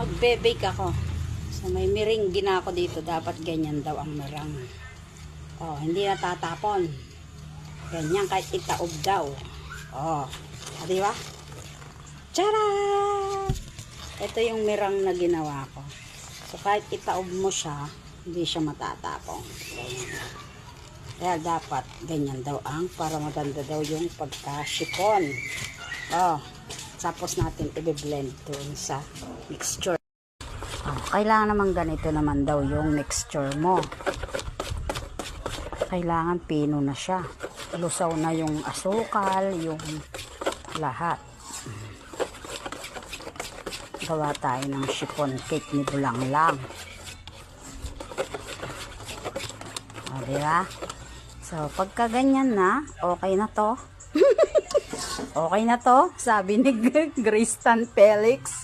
Magbe-bake ako. So may miringi na ako dito. Dapat ganyan daw ang mirang. Oh, hindi natatapon. Ganyan kahit itaob daw. Oh, di ba? Tara! Ito yung mirang na ginawa ko. So kahit itaob mo siya, hindi siya matatapon. Ganyan. Kaya dapat ganyan daw ang para maganda daw yung pagka-shipon. Oh, tapos natin i-blend doon sa mixture. Oh, kailangan naman ganito naman daw yung mixture mo. Kailangan pino na siya. Lusaw na yung asukal, yung lahat. Gawa tayo ng chiffon cake ni Bulanglang. O, diba? So, pagka ganyan na, okay na to. Okay na to, sabi ni Grace Tan Felix.